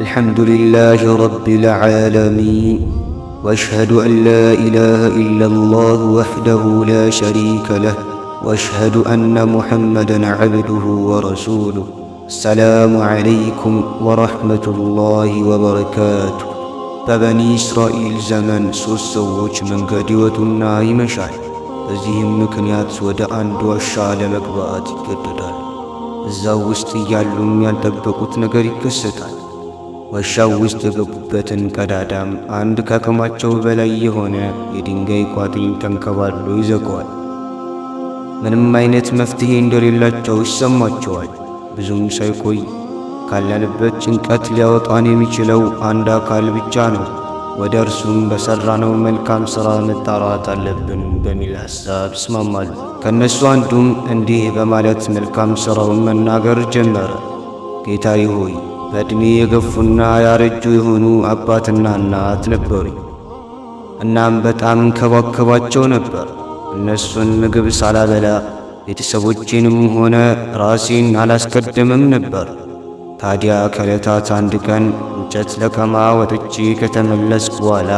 الحمد لله رب العالمين، وأشهد أن لا إله إلا الله وحده لا شريك له، وأشهد أن محمدًا عبده ورسوله. السلام عليكم ورحمة الله وبركاته። በበኒ እስራኤል ዘመን ሦስት ሰዎች መንገድ ይወጡና ይመሻል። በዚህም ምክንያት ወደ አንድ ዋሻ ለመግባት ይገደዳል። እዛው ውስጥ እያሉም ያልጠበቁት ነገር ይከሰታል። ዋሻው ውስጥ የገቡበትን ቀዳዳም አንድ ከአቅማቸው በላይ የሆነ የድንጋይ ቋጥኝ ተንከባሎ ይዘጋዋል። ምንም አይነት መፍትሄ እንደሌላቸው ይሰማቸዋል። ብዙም ሳይቆይ ካለንበት ጭንቀት ሊያወጣን የሚችለው አንድ አካል ብቻ ነው። ወደ እርሱም በሠራነው መልካም ሥራ መጣራት አለብን በሚል ሐሳብ ይስማማሉ። ከእነሱ አንዱም እንዲህ በማለት መልካም ሥራውን መናገር ጀመረ። ጌታዬ ሆይ፣ በዕድሜ የገፉና ያረጁ የሆኑ አባትና እናት ነበሩኝ። እናም በጣም እንከባከባቸው ነበር። እነሱን ምግብ ሳላበላ ቤተሰቦቼንም ሆነ ራሴን አላስቀድምም ነበር። ታዲያ ከዕለታት አንድ ቀን እንጨት ለቀማ ወጥቼ ከተመለስኩ በኋላ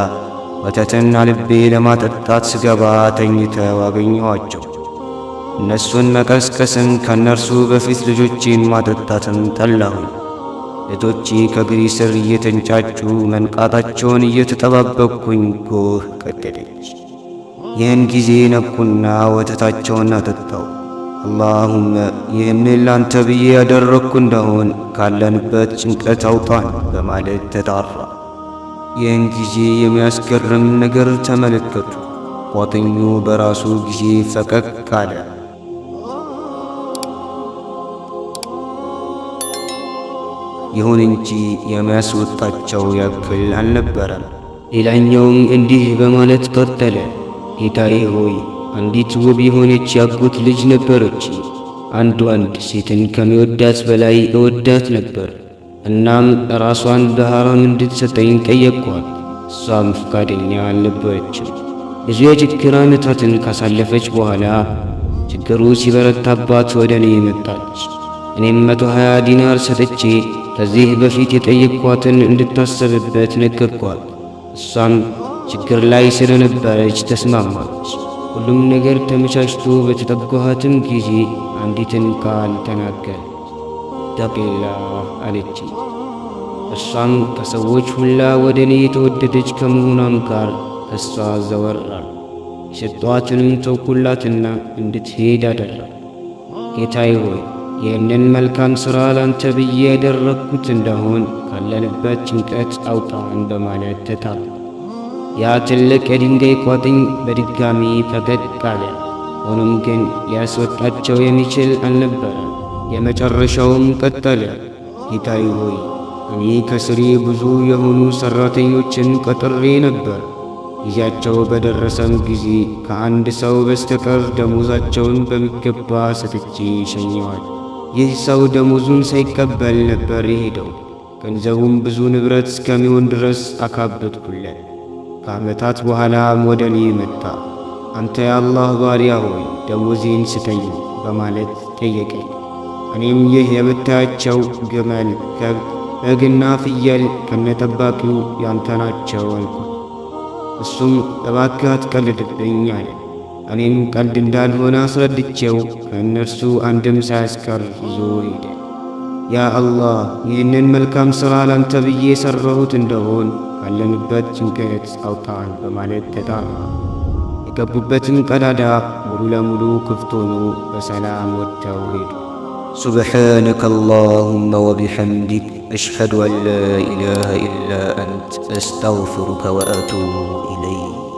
ወተትን አልቤ ለማጠጣት ስገባ ተኝተው አገኘኋቸው። እነሱን መቀስቀስን ከእነርሱ በፊት ልጆቼን ማጠጣትን ጠላሁኝ። ልጆቼ ከእግሬ ስር እየተንጫጩ መንቃታቸውን እየተጠባበቅኩኝ ጎህ ቀደደች። ይህን ጊዜ ነቁና ወተታቸውን አጠጣው። አላሁመ ይህንን ላንተ ብዬ ያደረግኩ እንደሆን ካለንበት ጭንቀት አውጣን በማለት ተጣራ። ይህን ጊዜ የሚያስገርም ነገር ተመለከቱ። ቋጥኙ በራሱ ጊዜ ፈቀቅ አለ። ይሁን እንጂ የሚያስወጣቸው ያክል አልነበረም። ሌላኛውም እንዲህ በማለት ቀጠለ። ጌታዬ ሆይ፣ አንዲት ውብ የሆነች ያጎት ልጅ ነበረች። አንድ ወንድ ሴትን ከሚወዳት በላይ እወዳት ነበር። እናም ራሷን በሐራም እንድትሰጠኝ ጠየቅኳት። እሷም ፈቃደኛ አልነበረችም። ብዙ የችግር ዓመታትን ካሳለፈች በኋላ ችግሩ ሲበረታባት ወደ እኔ መጣች። እኔም 120 ዲናር ሰጥቼ ከዚህ በፊት የጠየቅኳትን እንድታሰብበት ነገርኳት። እሷም ችግር ላይ ስለነበረች ተስማማች። ሁሉም ነገር ተመቻችቶ በተጠጋኋትም ጊዜ አንዲትን ቃል ተናገረች። ተቂላህ አለች። እርሷም ከሰዎች ሁላ ወደ እኔ የተወደደች ከመሆኗም ጋር ከሷ ዘወራል። የሰጧትንም ተውኩላትና እንድትሄድ አደረግ። ጌታዬ ሆይ፣ ይህንን መልካም ሥራ ላንተ ብዬ ያደረግኩት እንደሆን ካለንበት ጭንቀት አውጣን በማለት ተጣራ። ያ ትልቅ የድንጋይ ቋጥኝ በድጋሚ ፈቀቅ አለ። ሆኖም ግን ሊያስወጣቸው የሚችል አልነበረም። የመጨረሻውም ቀጠለ። ጌታዬ ሆይ፣ እኔ ከስሬ ብዙ የሆኑ ሠራተኞችን ቀጥሬ ነበር። ጊዜያቸው በደረሰም ጊዜ ከአንድ ሰው በስተቀር ደሞዛቸውን በሚገባ ሰጥቼ ሸኘዋል። ይህ ሰው ደሞዙን ሳይቀበል ነበር የሄደው። ገንዘቡም ብዙ ንብረት እስከሚሆን ድረስ አካበትኩለት። ከዓመታት በኋላም ወደ እኔ መጣ። አንተ የአላህ ባሪያ ሆይ፣ ደሞዜን ስጠኝ በማለት ጠየቀኝ። እኔም ይህ የምታያቸው ግመል፣ ከብት፣ በግና ፍየል ከነጠባቂው ያንተ ናቸው አልኩት። እሱም እባክህ አትቀልድብኝ አለ። እኔም ቀልድ እንዳልሆነ አስረድቼው ከእነርሱ አንድም ሳያስቀር ይዞ ሄደ። ያ አላህ፣ ይህንን መልካም ሥራ ላንተ ብዬ የሠራሁት እንደሆን ካለንበት ጭንቀት አውጣን በማለት ተጣራ። የገቡበትን ቀዳዳ ሙሉ ለሙሉ ክፍት ሆኖ በሰላም ወጥተው ሄዱ። ሱብሓነከ አላሁመ ወቢሐምዲክ አሽሀዱ አን ላ ኢላሃ ኢላ አንት አስተግፊሩከ ወአቱቡ ኢለይክ።